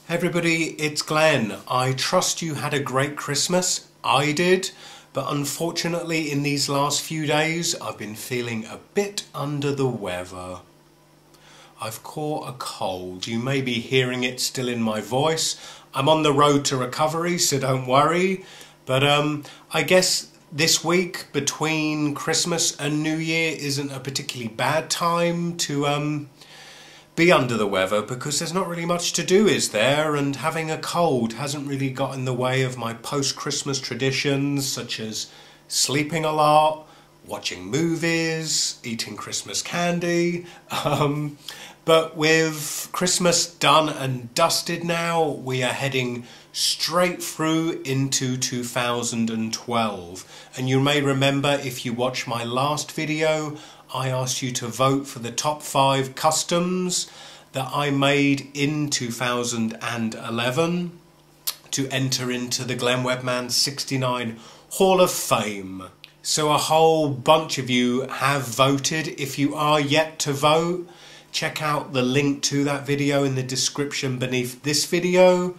Hey everybody, it's Glenn. I trust you had a great Christmas. I did, but unfortunately in these last few days I've been feeling a bit under the weather. I've caught a cold. You may be hearing it still in my voice. I'm on the road to recovery, so don't worry. But I guess this week between Christmas and New Year isn't a particularly bad time to be under the weather, because there's not really much to do, is there? And having a cold hasn't really got in the way of my post-Christmas traditions, such as sleeping a lot, watching movies, eating Christmas candy. But with Christmas done and dusted now, we are heading straight through into 2012. And you may remember, if you watched my last video, I asked you to vote for the top 5 customs that I made in 2011 to enter into the Glenn Webman 69 Hall of Fame. So a whole bunch of you have voted. If you are yet to vote, check out the link to that video in the description beneath this video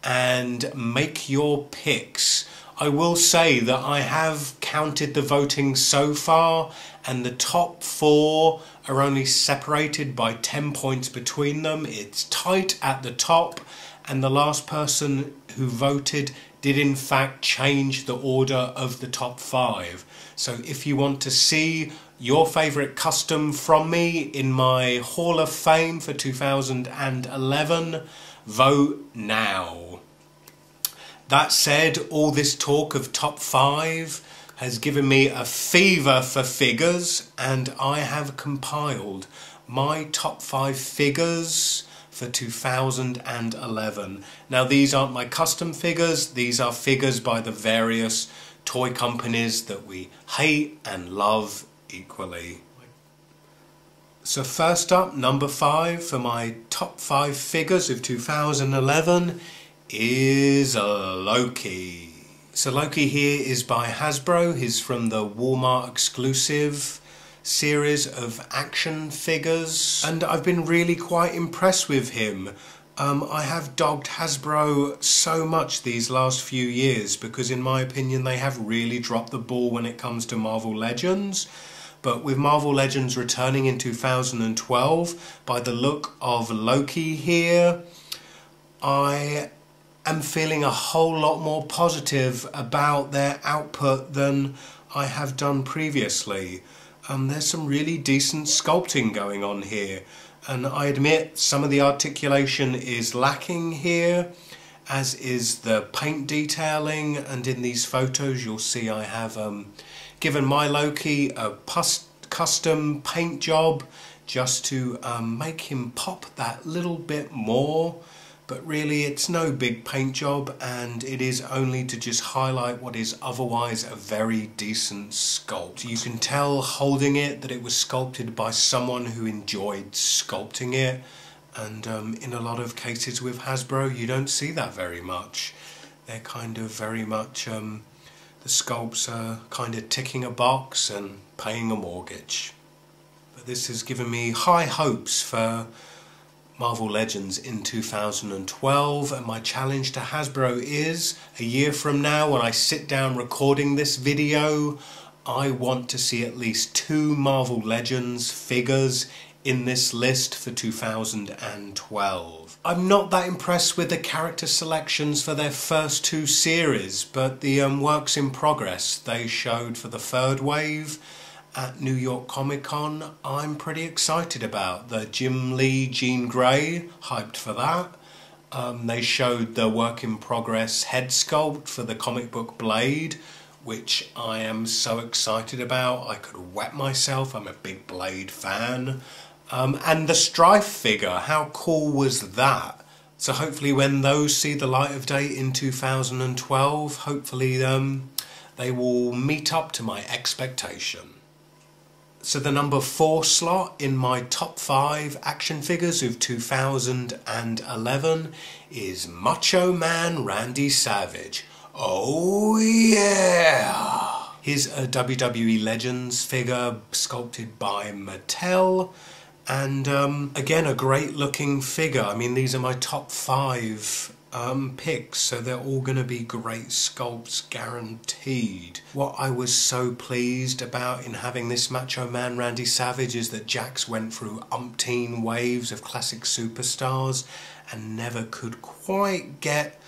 and make your picks. I will say that I have counted the voting so far, and the top 4 are only separated by 10 points between them. It's tight at the top, and the last person who voted did in fact change the order of the top 5. So if you want to see your favourite custom from me in my Hall of Fame for 2011, vote now. That said, all this talk of top 5 has given me a fever for figures, and I have compiled my top 5 figures for 2011. Now, these aren't my custom figures, these are figures by the various toy companies that we hate and love equally. So first up, number 5 for my top 5 figures of 2011 is Loki. So Loki here is by Hasbro. He's from the Walmart exclusive series of action figures, and I've been really quite impressed with him. I have dogged Hasbro so much these last few years because in my opinion they have really dropped the ball when it comes to Marvel Legends. But with Marvel Legends returning in 2012, by the look of Loki here, I am feeling a whole lot more positive about their output than I have done previously. There's some really decent sculpting going on here, and I admit some of the articulation is lacking here, as is the paint detailing, and in these photos you'll see I have given my Loki a custom paint job just to make him pop that little bit more. But really it's no big paint job, and it is only to just highlight what is otherwise a very decent sculpt. You can tell holding it that it was sculpted by someone who enjoyed sculpting it, and in a lot of cases with Hasbro you don't see that very much. They're kind of very much, the sculpts are kind of ticking a box and paying a mortgage. But this has given me high hopes for Marvel Legends in 2012, and my challenge to Hasbro is, a year from now when I sit down recording this video, I want to see at least 2 Marvel Legends figures in this list for 2012. I'm not that impressed with the character selections for their first 2 series, but the works in progress they showed for the 3rd wave at New York Comic Con, I'm pretty excited about. The Jim Lee, Jean Grey, hyped for that. They showed the work in progress head sculpt for the comic book Blade, which I am so excited about. I could wet myself, I'm a big Blade fan. And the Strife figure, how cool was that? So hopefully when those see the light of day in 2012, hopefully they will meet up to my expectation. So the number 4 slot in my top 5 action figures of 2011 is Macho Man Randy Savage. Oh yeah! Here's a WWE Legends figure sculpted by Mattel, And again, a great looking figure. I mean, these are my top 5 picks, so they're all going to be great sculpts guaranteed. What I was so pleased about in having this Macho Man Randy Savage is that Jakks went through umpteen waves of classic superstars and never could quite get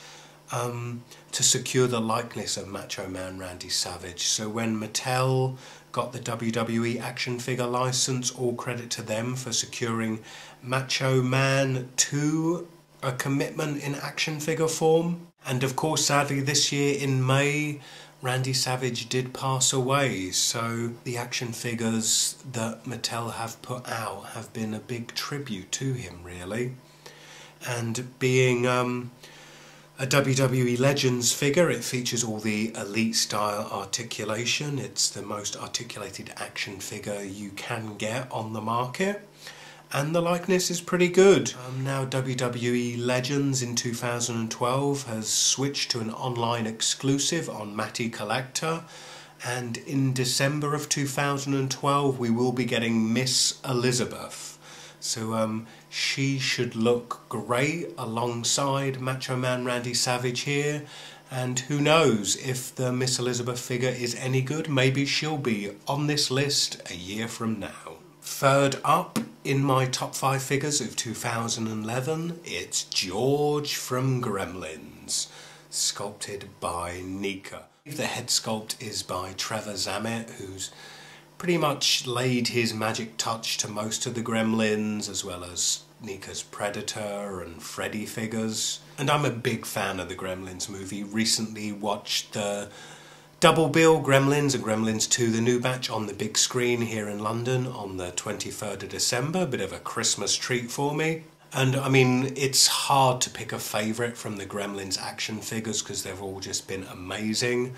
to secure the likeness of Macho Man Randy Savage. So when Mattel got the WWE action figure license, all credit to them for securing Macho Man to a commitment in action figure form. And of course, sadly, this year in May, Randy Savage did pass away, so the action figures that Mattel have put out have been a big tribute to him, really. And being a WWE Legends figure, it features all the elite style articulation. It's the most articulated action figure you can get on the market, and the likeness is pretty good. Now WWE Legends in 2012 has switched to an online exclusive on Matty Collector, and in December of 2012 we will be getting Miss Elizabeth. So she should look great alongside Macho Man Randy Savage here, and who knows, if the Miss Elizabeth figure is any good, maybe she'll be on this list a year from now. Third up in my top 5 figures of 2011, it's George from Gremlins, sculpted by Nika. The head sculpt is by Trevor Zammit, who's pretty much laid his magic touch to most of the Gremlins, as well as Nika's Predator and Freddy figures. And I'm a big fan of the Gremlins movie. Recently watched the double bill Gremlins and Gremlins 2, the new batch, on the big screen here in London on the 23rd of December. Bit of a Christmas treat for me. And I mean, it's hard to pick a favourite from the Gremlins action figures because they've all just been amazing.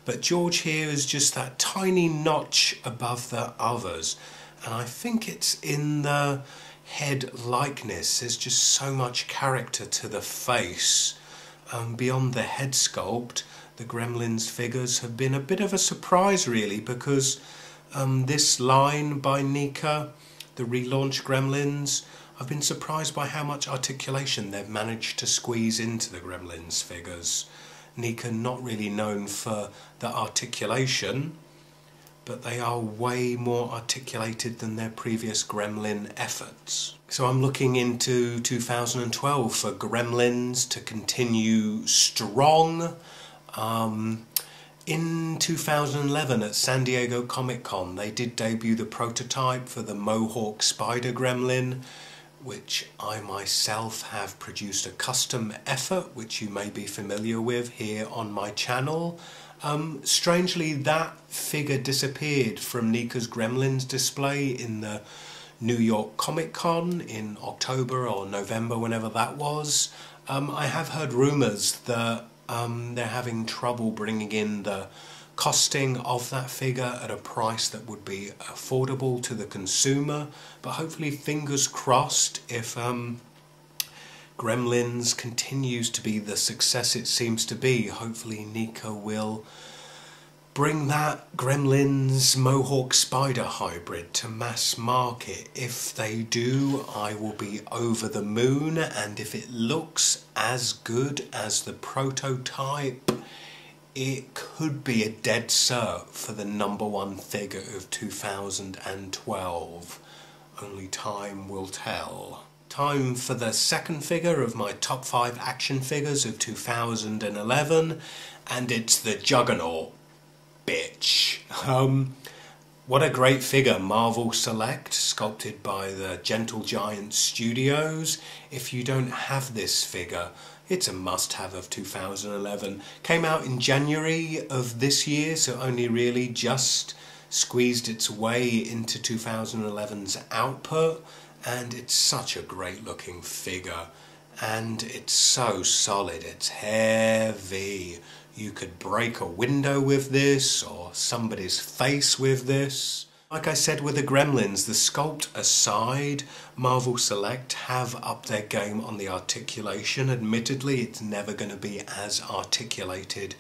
But George here is just that tiny notch above the others, and I think it's in the head likeness. There's just so much character to the face. Beyond the head sculpt, the Gremlins figures have been a bit of a surprise really, because this line by Nika, the relaunched Gremlins, I've been surprised by how much articulation they've managed to squeeze into the Gremlins figures. Nika not really known for the articulation, but they are way more articulated than their previous Gremlin efforts. So I'm looking into 2012 for Gremlins to continue strong. In 2011 at San Diego Comic-Con, they did debut the prototype for the Mohawk Spider Gremlin, which I myself have produced a custom effort, which you may be familiar with here on my channel. Strangely, that figure disappeared from Nika's Gremlins display in the New York Comic Con in October or November, whenever that was. I have heard rumours that they're having trouble bringing in the costing of that figure at a price that would be affordable to the consumer, but hopefully, fingers crossed, if Gremlins continues to be the success it seems to be, hopefully Nika will bring that Gremlins Mohawk Spider hybrid to mass market. If they do, I will be over the moon, and if it looks as good as the prototype, it could be a dead cert for the #1 figure of 2012. Only time will tell. Time for the second figure of my top 5 action figures of 2011, and it's the Juggernaut, bitch. What a great figure, Marvel Select, sculpted by the Gentle Giant Studios. If you don't have this figure, it's a must-have of 2011. Came out in January of this year, so only really just squeezed its way into 2011's output, and it's such a great looking figure, and it's so solid, it's heavy. You could break a window with this, or somebody's face with this. Like I said with the Gremlins, the sculpt aside, Marvel Select have upped their game on the articulation. Admittedly, it's never going to be as articulated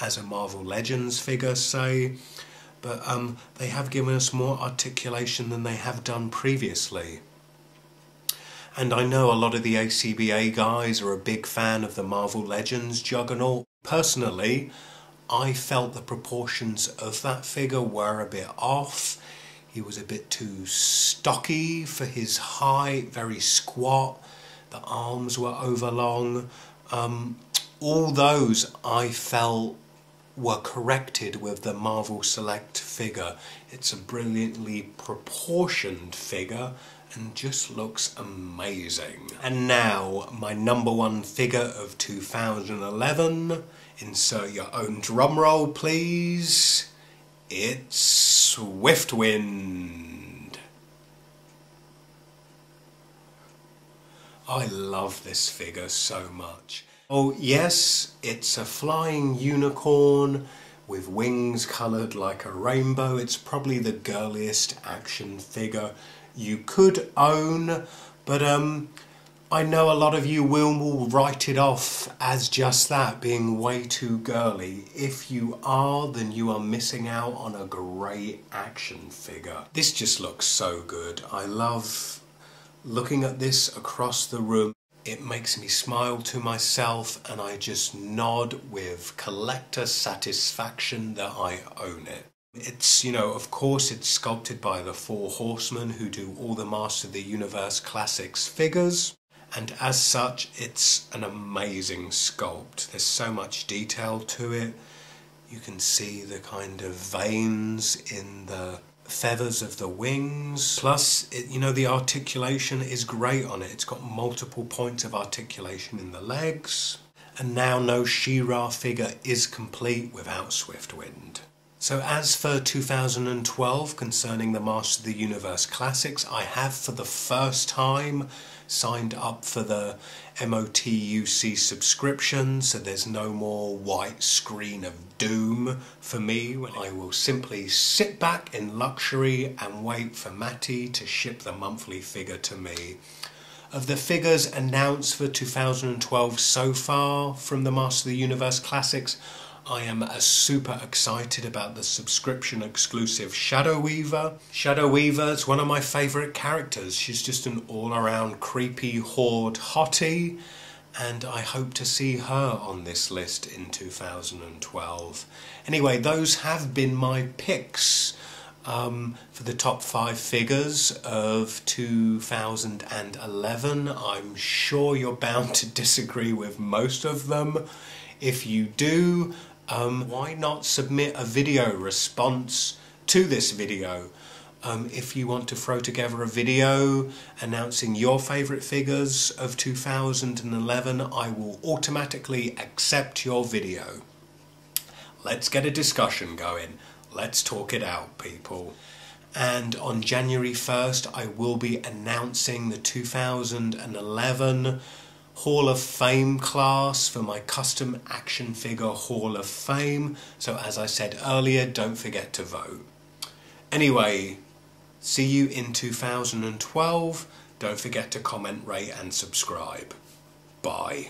as a Marvel Legends figure, say, but they have given us more articulation than they have done previously. And I know a lot of the ACBA guys are a big fan of the Marvel Legends Juggernaut. Personally, I felt the proportions of that figure were a bit off. He was a bit too stocky for his height, very squat. The arms were overlong. All those I felt were corrected with the Marvel Select figure. It's a brilliantly proportioned figure and just looks amazing. And now, my number one figure of 2011. Insert your own drum roll, please. It's Swiftwind. I love this figure so much. Oh yes, it's a flying unicorn with wings coloured like a rainbow. It's probably the girliest action figure you could own, but I know a lot of you will write it off as just that, being way too girly. If you are, then you are missing out on a great action figure. This just looks so good. I love looking at this across the room. It makes me smile to myself and I just nod with collector satisfaction that I own it. It's, you know, of course it's sculpted by the Four Horsemen who do all the Master of the Universe Classics figures, and as such it's an amazing sculpt. There's so much detail to it. You can see the kind of veins in the feathers of the wings, plus you know, the articulation is great on it. It's got multiple points of articulation in the legs, and now no She-Ra figure is complete without Swiftwind. So as for 2012 concerning the Master of the Universe Classics, I have for the first time signed up for the MOTUC subscription, so there's no more white screen of doom for me when I will simply sit back in luxury and wait for Matty to ship the monthly figure to me. Of the figures announced for 2012 so far from the Master of the Universe Classics, I am super excited about the subscription exclusive Shadow Weaver. Shadow Weaver is one of my favourite characters. She's just an all-around creepy horde hottie, and I hope to see her on this list in 2012. Anyway, those have been my picks for the top 5 figures of 2011. I'm sure you're bound to disagree with most of them. If you do, why not submit a video response to this video? If you want to throw together a video announcing your favourite figures of 2011, I will automatically accept your video. Let's get a discussion going. Let's talk it out, people. And on January 1st, I will be announcing the 2011 Hall of Fame class for my custom action figure Hall of Fame. So as I said earlier, don't forget to vote. Anyway, see you in 2012. Don't forget to comment, rate and subscribe. Bye.